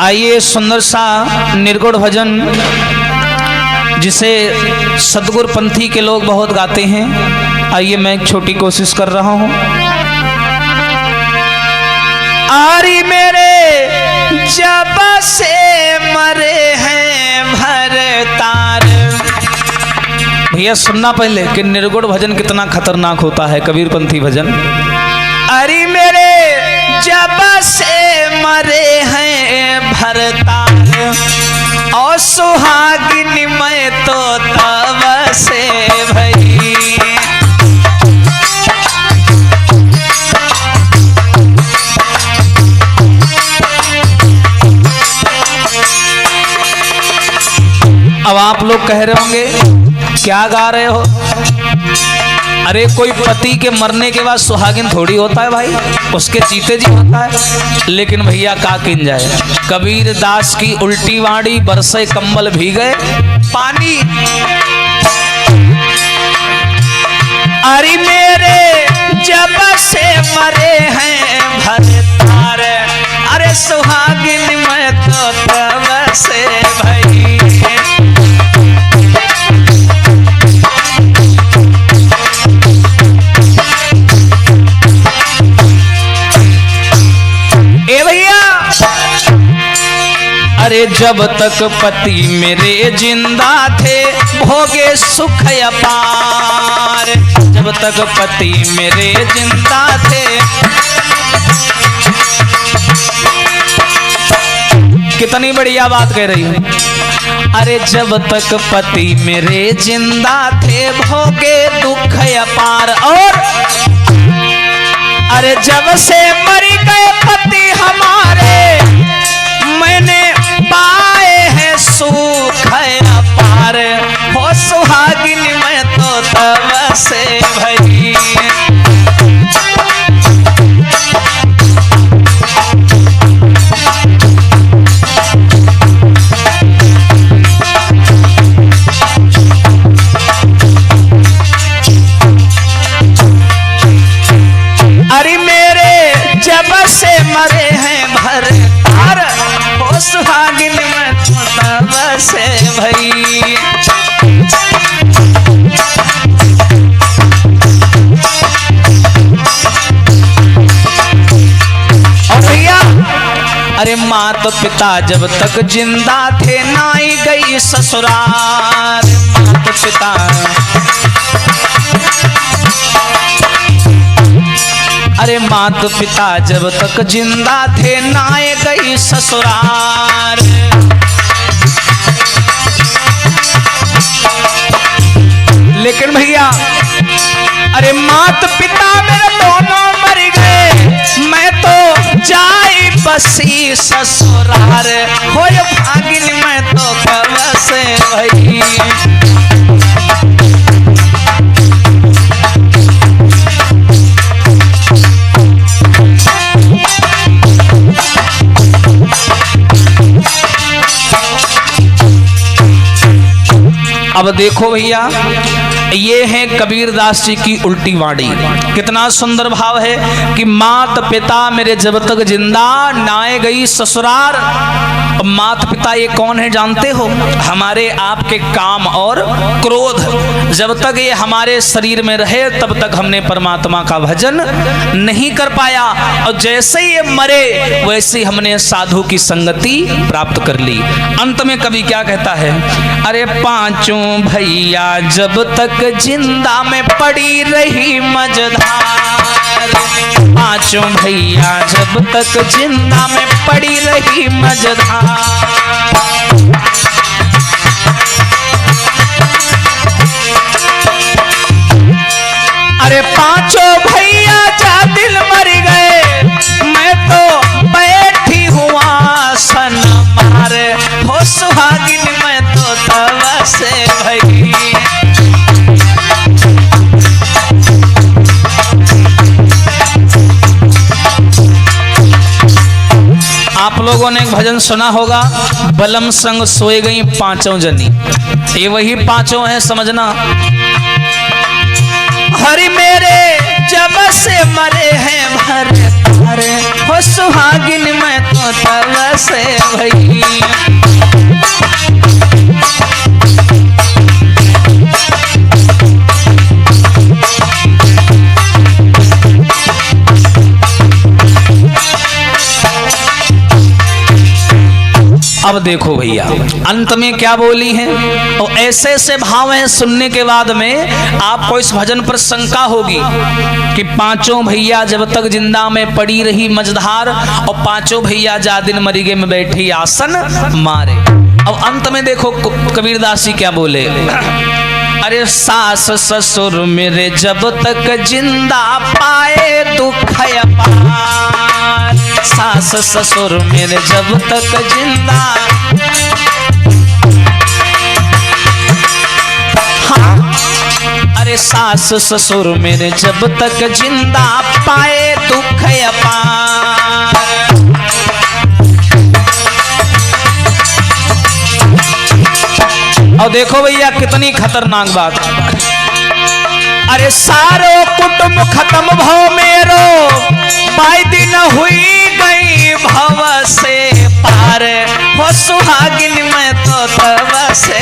आइए सुंदर सा निर्गुण भजन जिसे सतगुरु पंथी के लोग बहुत गाते हैं, आइए मैं एक छोटी कोशिश कर रहा हूं। आरी मेरे जब से मरे हैं भरतार। भैया सुनना पहले कि निर्गुण भजन कितना खतरनाक होता है, कबीर पंथी भजन। अरे मेरे जब से मरे हैं भरतार और सुहागिन मैं तो तब से भई। अब आप लोग कह रहे होंगे क्या गा रहे हो? अरे कोई पति के मरने के बाद सुहागिन थोड़ी होता है भाई, उसके जीते जी होता है। लेकिन भैया का किन जाए, कबीर दास की उल्टी वाणी बरसे कंबल भीगे पानी। अरे मेरे जब से मरे हैं भरतार, अरे सुहागिन मैं तो तब से भई। अरे जब तक पति मेरे जिंदा थे भोगे सुख अपार। जब तक पति मेरे जिंदा थे, कितनी बढ़िया बात कह रही हूं। अरे जब तक पति मेरे जिंदा थे भोगे दुख अपार, और अरे जब से मर गए पति हमारे मैंने पाए हैं सुख अपार। हो सुहागिन मैं तो तब से भई। अरे मेरे जब से मरे हैं भरतार, हो सुहागिन मैं तो तब से भई। और भैया अरे मात पिता जब तक जिंदा थे नाई गई ससुराल। मात पिता अरे मात पिता जब तक जिंदा थे नाए गई ससुराल। लेकिन भैया अरे मात पिता मेरे दोनों मर गए, मैं तो जाई बसी ससुराल। हो भागिन मैं तो कब से भई। अब देखो भैया, ये है कबीर दास जी की उल्टी वाणी। कितना सुंदर भाव है कि मात पिता मेरे जब तक जिंदा नाए गई ससुराल। मात पिता ये कौन है जानते हो? हमारे आपके काम और क्रोध। जब तक ये हमारे शरीर में रहे तब तक हमने परमात्मा का भजन नहीं कर पाया, और जैसे ही ये मरे वैसे हमने साधु की संगति प्राप्त कर ली। अंत में कवि क्या कहता है? अरे पांचों भैया जब तक जिंदा में पड़ी रही मझधार। पांचों भैया जब तक जिंदा में पड़ी रही मझधार। अरे पांचों भैया जा दिल मर गए, मैं तो बैठी हुआ सन मारे। हो सुहागिन मैं तो तब से भई। आप लोगों ने एक भजन सुना होगा, बलम संग सोए गई पांचों जनी। ये वही पांचों हैं, समझना। हरि मेरे जब से मरे हैं भरे भरे हो सुहागिन मैं तो तब से भई। अब देखो भैया अंत में क्या बोली है, और ऐसे ऐसे भाव हैं सुनने के बाद में आपको इस भजन पर शंका होगी कि पांचों भैया जब तक जिंदा में पड़ी रही मझधार और पांचों भैया जा दिन मरीगे में बैठी आसन मारे। अब अंत में देखो कबीरदास जी क्या बोले, अरे सास ससुर मेरे जब तक जिंदा पाए दुख अपार, सास ससुर मेरे जब तक जिंदा, हाँ अरे सास ससुर मेरे जब तक जिंदा पाए दुख अपार। और देखो भैया कितनी खतरनाक बात, अरे सारो कुटुंब खत्म भव मेरो, बाई दिन हुई गई भव से पार, हो सुहागिन मैं तो तब से